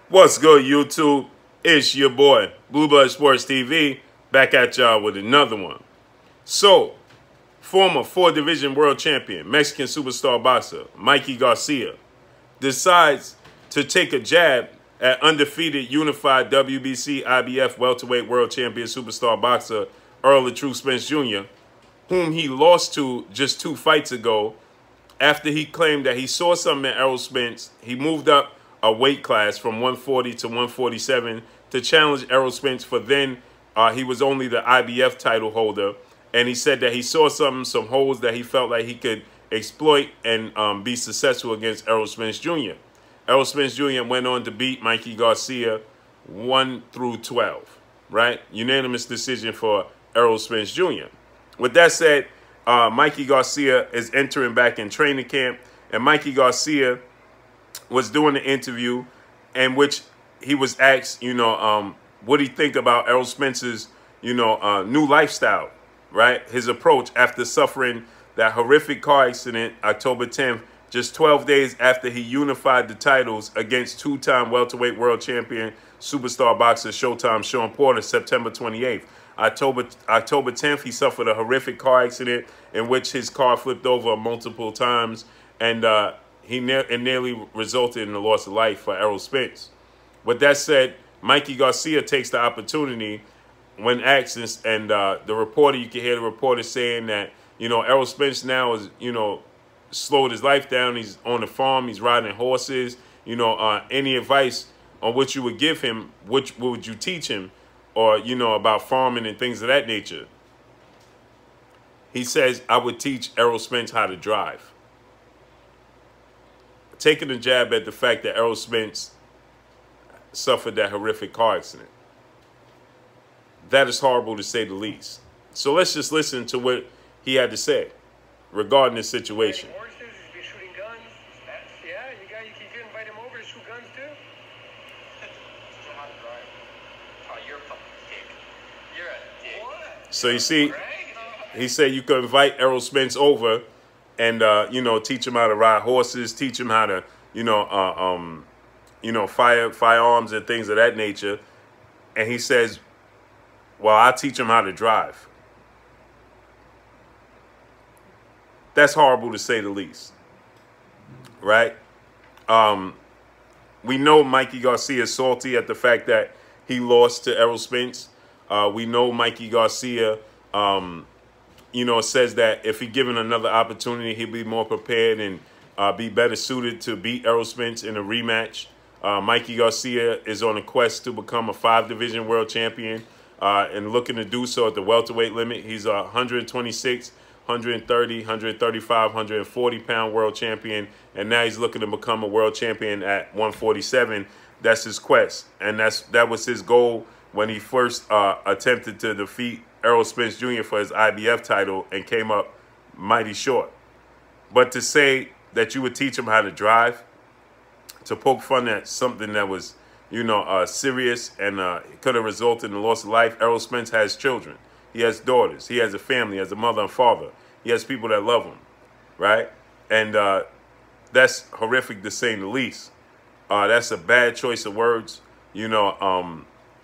What's good, YouTube? It's your boy, Blue Blood Sports TV, back at y'all with another one. So, former 4-division world champion, Mexican superstar boxer, Mikey Garcia, decides to take a jab at undefeated unified WBC IBF welterweight world champion superstar boxer, ERROL Spence Jr., whom he lost to just 2 fights ago after he claimed that he saw something in ERROL Spence. He moved up a weight class from 140 to 147 to challenge ERROL Spence for then he was only the IBF title holder. And he said that he saw some holes that he felt like he could exploit and be successful against ERROL Spence Jr. ERROL Spence Jr. went on to beat Mikey Garcia 1-12, right? Unanimous decision for ERROL Spence Jr. With that said, Mikey Garcia is entering back in training camp, and Mikey Garcia was doing an interview in which he was asked, what do you think about ERROL Spence's, new lifestyle, right? His approach after suffering that horrific car accident October 10th, just 12 days after he unified the titles against 2-time welterweight world champion superstar boxer Showtime Shawn Porter September 28th. October 10th, he suffered a horrific car accident in which his car flipped over multiple times, and it nearly resulted in the loss of life for ERROL Spence. With that said, Mikey Garcia takes the opportunity when asked, and the reporter, you can hear the reporter saying that, ERROL Spence now is, slowed his life down. He's on the farm. He's riding horses. Any advice on what you would give him, what would you teach him, or, about farming and things of that nature? He says, I would teach ERROL Spence how to drive. Taking a jab at the fact that ERROL Spence suffered that horrific car accident. That is horrible, to say the least. So let's just listen to what he had to say regarding this situation. Horses, he's been shooting guns. Yeah, you can invite him over to shoot guns too. Oh, you're a fucking dick. You're a dick. What? So you see, he said you could invite ERROL Spence over and, teach him how to ride horses, teach him how to, firearms and things of that nature. And he says, well, I'll teach him how to drive. That's horrible, to say the least, right? We know Mikey Garcia is salty at the fact that he lost to ERROL Spence. We know Mikey Garcia, says that if he given another opportunity, he'll be more prepared and be better suited to beat ERROL Spence in a rematch. Mikey Garcia is on a quest to become a 5-division world champion and looking to do so at the welterweight limit. He's a 126, 130, 135, 140-pound world champion, and now he's looking to become a world champion at 147. That's his quest, and that was his goal when he first attempted to defeat ERROL Spence Jr. for his IBF title and came up mighty short. But to say that you would teach him how to drive, to poke fun at something that was, serious and could have resulted in the loss of life. ERROL Spence has children. He has daughters. He has a family. He has a mother and father. He has people that love him, right? And that's horrific, to say the least. That's a bad choice of words.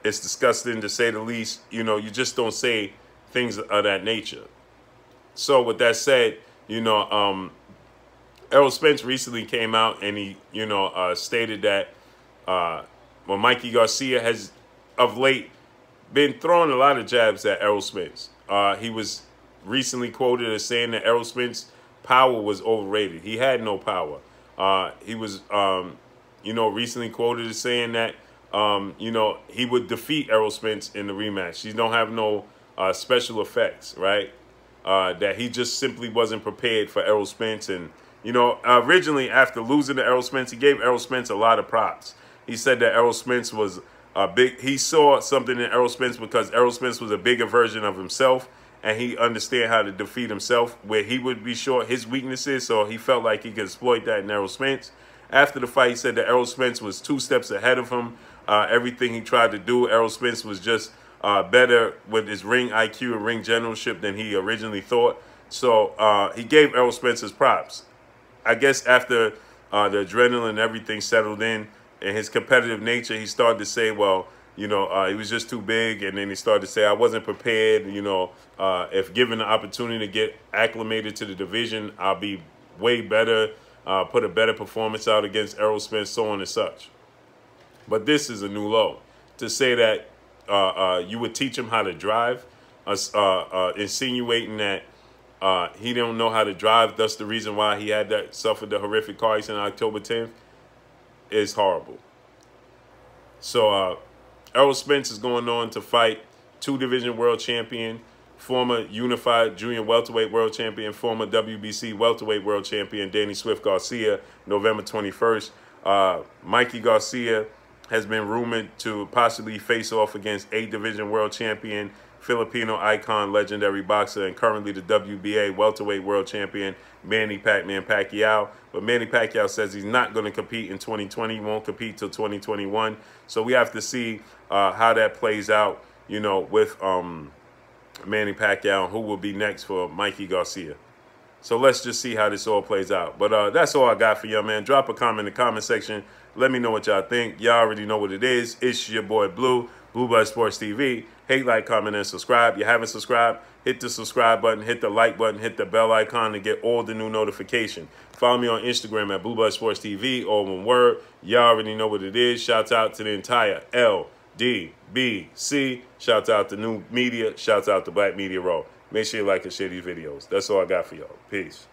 It's disgusting, to say the least. You just don't say things of that nature. So with that said, ERROL Spence recently came out and he, stated that Mikey Garcia has, of late, been throwing a lot of jabs at ERROL Spence. He was recently quoted as saying that ERROL Spence's power was overrated. He had no power. He was, recently quoted as saying that, he would defeat ERROL Spence in the rematch. He don't have no special effects, right? That he just simply wasn't prepared for ERROL Spence. And, originally after losing to ERROL Spence, he gave ERROL Spence a lot of props. He said that ERROL Spence was he saw something in ERROL Spence because ERROL Spence was a bigger version of himself, and he understand how to defeat himself, where he would be sure his weaknesses, so he felt like he could exploit that in ERROL Spence. After the fight, he said that ERROL Spence was 2 steps ahead of him. Everything he tried to do, ERROL Spence was just better with his ring IQ and ring generalship than he originally thought. So he gave ERROL Spence his props. I guess after the adrenaline and everything settled in, in his competitive nature, he started to say, well, you know, he was just too big. And then he started to say, I wasn't prepared. You know, if given the opportunity to get acclimated to the division, I'll be way better, put a better performance out against Errol Spence, so on and such. But this is a new low. To say that you would teach him how to drive, insinuating that he don't know how to drive, that's the reason why he had that, suffered the horrific car accident on October 10th, is horrible. So Errol Spence is going on to fight two-division world champion, former unified junior welterweight world champion, former WBC welterweight world champion, Danny Swift Garcia, November 21st. Mikey Garcia has been rumored to possibly face off against 8-division world champion, Filipino icon, legendary boxer, and currently the WBA welterweight world champion, Manny "Pac-Man" Pacquiao. But Manny Pacquiao says he's not going to compete in 2020. He won't compete till 2021. So we have to see how that plays out, you know, with Manny Pacquiao, who will be next for Mikey Garcia. So let's just see how this all plays out. But that's all I got for y'all, man. Drop a comment in the comment section. Let me know what y'all think. Y'all already know what it is. It's your boy Blue, Blue Blood Sports TV. Hate, like, comment, and subscribe. You haven't subscribed, hit the subscribe button, hit the like button, hit the bell icon to get all the new notification. Follow me on Instagram at Blue Blood Sports TV, all one word. Y'all already know what it is. Shouts out to the entire LDBC. Shouts out to New Media. Shouts out to Black Media Row. Make sure you like and share these videos. That's all I got for y'all. Peace.